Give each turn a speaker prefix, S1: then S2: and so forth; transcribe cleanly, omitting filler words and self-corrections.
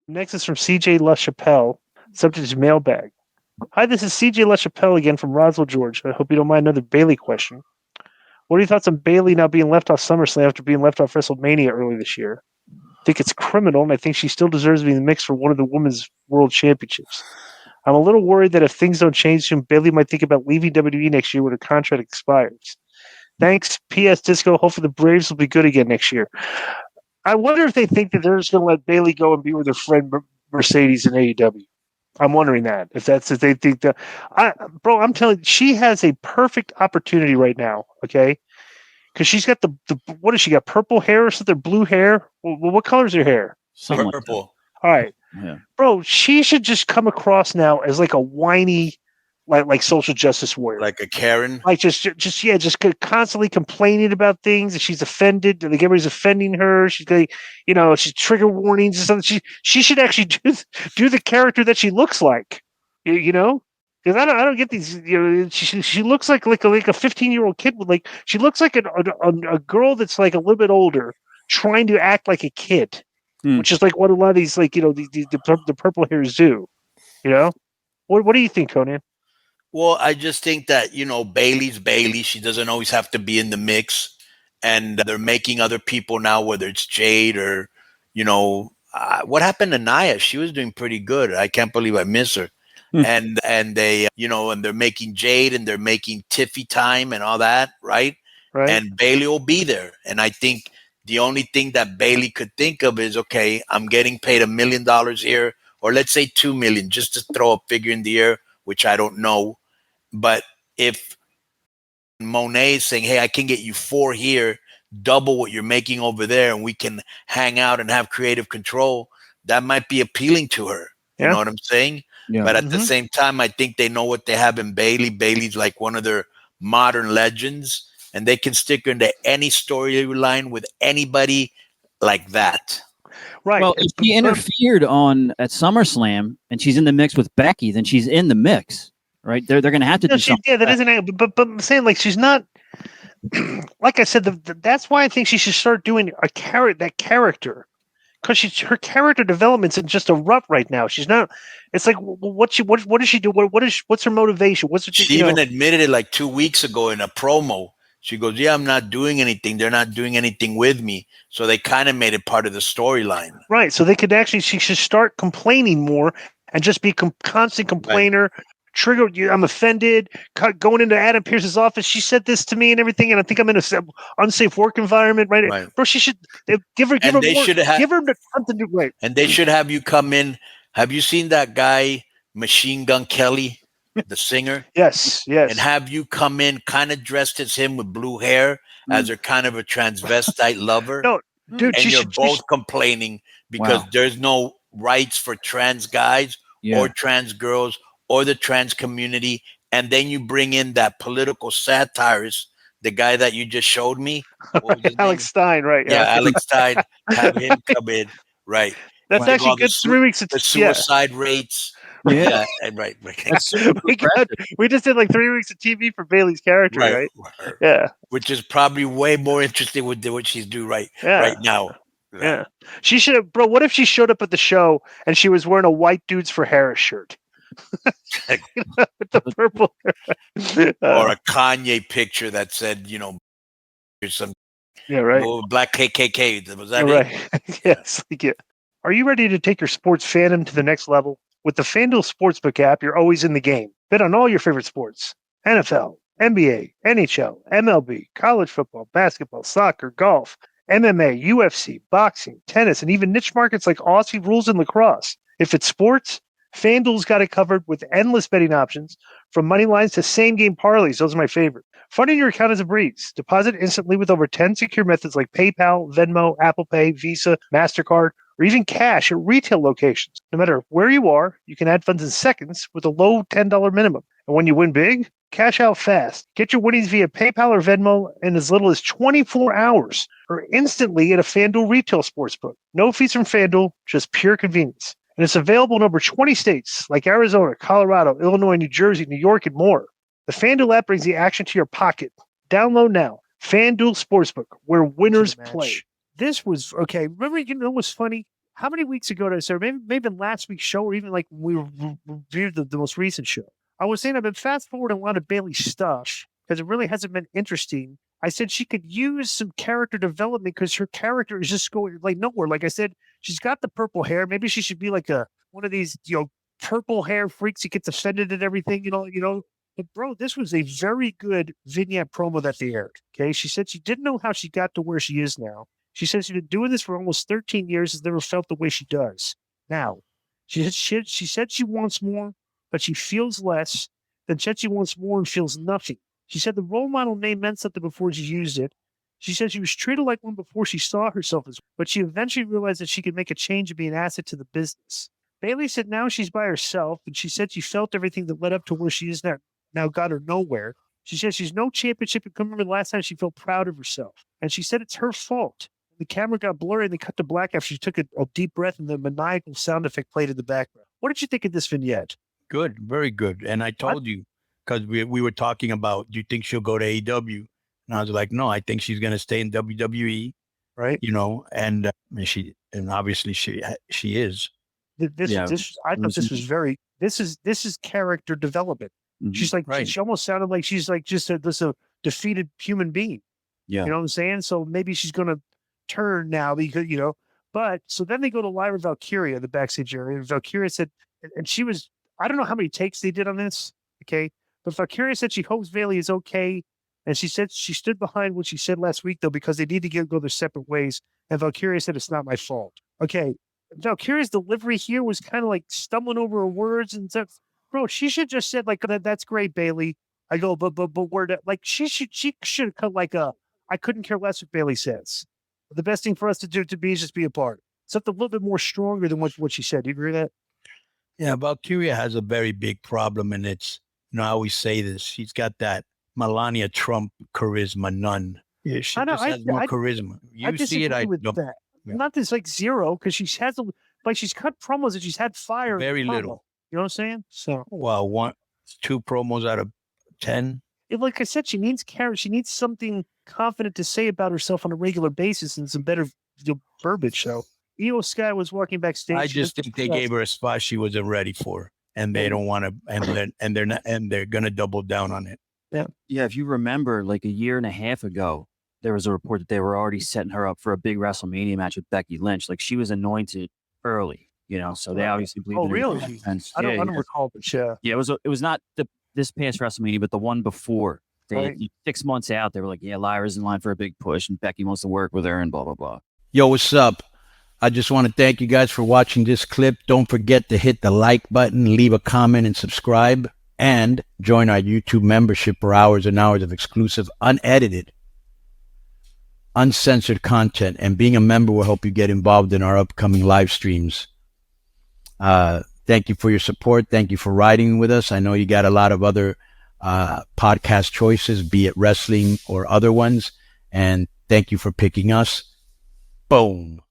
S1: Next is from CJ LaChapelle. Subject is mailbag. Hi, this is CJ LaChapelle again from Roswell, Georgia. I hope you don't mind another Bayley question. What are your thoughts on Bayley now being left off SummerSlam after being left off WrestleMania early this year? I think it's criminal, and I think she still deserves to be in the mix for one of the Women's World Championships. I'm a little worried that if things don't change soon, Bayley might think about leaving WWE next year when her contract expires. Thanks, P.S. Disco. Hopefully the Braves will be good again next year. I wonder if they think that they're just going to let Bayley go and be with her friend Mercedes in AEW. I'm wondering that if they think that. I'm telling you, she has a perfect opportunity right now. Okay, because she's got the what does she got? Purple hair or something? Blue hair? Well, what color is her hair?
S2: Purple.
S1: All right, bro. She should just come across now as like a whiny, like social justice warrior,
S2: like a Karen,
S1: like just constantly complaining about things, and she's offended. Like everybody's offending her. She's got, she's trigger warnings and something. She should actually do the character that she looks like, because I don't get these. She looks like a 15-year-old kid with she looks like a girl that's like a little bit older trying to act like a kid, which is like what a lot of these the purple hairs do. What do you think, Konnan?
S2: Well, I just think that, Bayley's Bayley. She doesn't always have to be in the mix. And they're making other people now, whether it's Jade or, what happened to Nia? She was doing pretty good. I can't believe I miss her. And they, and they're making Jade and they're making Tiffy time and all that, right? And Bayley will be there. And I think the only thing that Bayley could think of is, okay, I'm getting paid $1 million here, or let's say $2 million, just to throw a figure in the air, which I don't know. But if Monet is saying, hey, I can get you 4 here, double what you're making over there, and we can hang out and have creative control, that might be appealing to her. You know what I'm saying? Yeah. But at the same time, I think they know what they have in Bayley. Bayley's like one of their modern legends, and they can stick her into any storyline with anybody like that.
S1: Right.
S3: Well, if she interfered at SummerSlam and she's in the mix with Becky, then she's in the mix. Right, they're going to have to do something.
S1: Yeah, that isn't. But I'm saying she's not. Like I said, that's why I think she should start doing that character, because her character development's in just a rut right now. She's not. It's like what does she do? What's her motivation?
S2: She even admitted it like 2 weeks ago in a promo. She goes, "Yeah, I'm not doing anything. They're not doing anything with me." So they kind of made it part of the storyline.
S1: Right. So they could actually. She should start complaining more and just be constant complainer. Right. Trigger, I'm offended. Going into Adam Pearce's office, she said this to me and everything, and I think I'm in an unsafe work environment, right? Bro, she should give her something to do. Right.
S2: And they should have you come in. Have you seen that guy, Machine Gun Kelly, the singer?
S1: Yes.
S2: And have you come in kind of dressed as him with blue hair, as a kind of a transvestite lover?
S1: No, dude,
S2: and you're both complaining because there's no rights for trans guys or trans girls or the trans community, and then you bring in that political satirist, the guy that you just showed me.
S1: Alex Stein, right?
S2: Yeah, Alex Stein. Have him come in, right?
S1: That's actually good. 3 weeks.
S2: The suicide rates.
S1: Yeah,
S2: right.
S1: We just did like 3 weeks of TV for Bayley's character, right? Yeah,
S2: which is probably way more interesting with what she's doing right now.
S1: Yeah, she should have, bro. What if she showed up at the show and she was wearing a White Dudes for Harris shirt? With the purple
S2: or a Kanye picture that said, here's some black KKK. Was that
S1: right? Yes. Are you ready to take your sports fandom to the next level? With the FanDuel Sportsbook app, you're always in the game. Bet on all your favorite sports: NFL, NBA, NHL, MLB, college football, basketball, soccer, golf, MMA, UFC, boxing, tennis, and even niche markets like Aussie rules and lacrosse. If it's sports, FanDuel's got it covered with endless betting options, from money lines to same-game parlays. Those are my favorite. Funding your account is a breeze. Deposit instantly with over 10 secure methods like PayPal, Venmo, Apple Pay, Visa, MasterCard, or even cash at retail locations. No matter where you are, you can add funds in seconds with a low $10 minimum. And when you win big, cash out fast. Get your winnings via PayPal or Venmo in as little as 24 hours or instantly at a FanDuel retail sportsbook. No fees from FanDuel, just pure convenience. And it's available in over 20 states like Arizona, Colorado, Illinois, New Jersey, New York, and more. The FanDuel app brings the action to your pocket. Download now. FanDuel Sportsbook, where winners play. This was, okay, remember, what's funny? how many weeks ago did I say, maybe last week's show, or even like when we reviewed the most recent show, I was saying I've been fast forwarding a lot of Bayley stuff because it really hasn't been interesting. I said she could use some character development because her character is just going like nowhere. Like I said, she's got the purple hair. Maybe she should be like one of these, purple hair freaks who gets offended at everything, But bro, this was a very good vignette promo that they aired. Okay. She said she didn't know how she got to where she is now. She says she's been doing this for almost 13 years, has never felt the way she does now. She said she wants more, but she feels less. Then said she wants more and feels nothing. She said the role model name meant something before she used it. She said she was treated like one before she saw herself as one, but she eventually realized that she could make a change and be an asset to the business. Bayley said now she's by herself, and she said she felt everything that led up to where she is now got her nowhere. She said she's no championship. I can remember the last time she felt proud of herself. And she said it's her fault. The camera got blurry and they cut to black after she took a deep breath and the maniacal sound effect played in the background. What did you think of this vignette?
S4: Good, very good. And I told you, because we were talking about, do you think she'll go to AEW? And I was like, no, I think she's going to stay in WWE.
S1: Right.
S4: And obviously she is.
S1: I thought this was very, this is character development. Mm-hmm. She's like, right. She almost sounded like she's like just a defeated human being.
S3: Yeah.
S1: You know what I'm saying? So maybe she's going to turn now because, but so then they go to Lyra Valkyria, the backstage area. And Valkyria said, and she was, I don't know how many takes they did on this. Okay. But Valkyria said she hopes Bayley is okay. And she said she stood behind what she said last week, though, because they need to go their separate ways. And Valkyria said, it's not my fault. Okay. Valkyria's delivery here was kind of like stumbling over her words and stuff. Bro, she should just said like, that's great, Bayley. I go, but word, like she should have cut like I couldn't care less what Bayley says. The best thing for us to do is just be a part. Something a little bit more stronger than what she said. Do you agree with that?
S4: Yeah, Valkyria has a very big problem, and it's, I always say this. She's got that Melania Trump charisma, none.
S1: Yeah,
S4: she just has more charisma. You see it, I
S1: with that. Yeah. Not this like zero, because she's cut promos and she's had fire.
S4: Very little.
S1: You know what I'm saying? So
S4: well, 2 promos out of 10.
S1: Like I said, she needs character. She needs something confident to say about herself on a regular basis and some better verbiage. So Io Sky was walking backstage.
S4: I just think they gave her a spot she wasn't ready for, and they don't want to, and they're gonna double down on it.
S3: Yeah. If you remember, like a year and a half ago, there was a report that they were already setting her up for a big WrestleMania match with Becky Lynch. Like she was anointed early, so they obviously believed.
S1: Oh, really? I don't recall, but yeah.
S3: Yeah, it was not this past WrestleMania, but the one before. 6 months out, they were like, yeah, Lyra's in line for a big push, and Becky wants to work with her, and blah, blah, blah.
S4: Yo, what's up? I just want to thank you guys for watching this clip. Don't forget to hit the like button, leave a comment, and subscribe, and join our YouTube membership for hours and hours of exclusive, unedited, uncensored content. And being a member will help you get involved in our upcoming live streams. Thank you for your support. Thank you for riding with us. I know you got a lot of other podcast choices, be it wrestling or other ones. And thank you for picking us. Boom.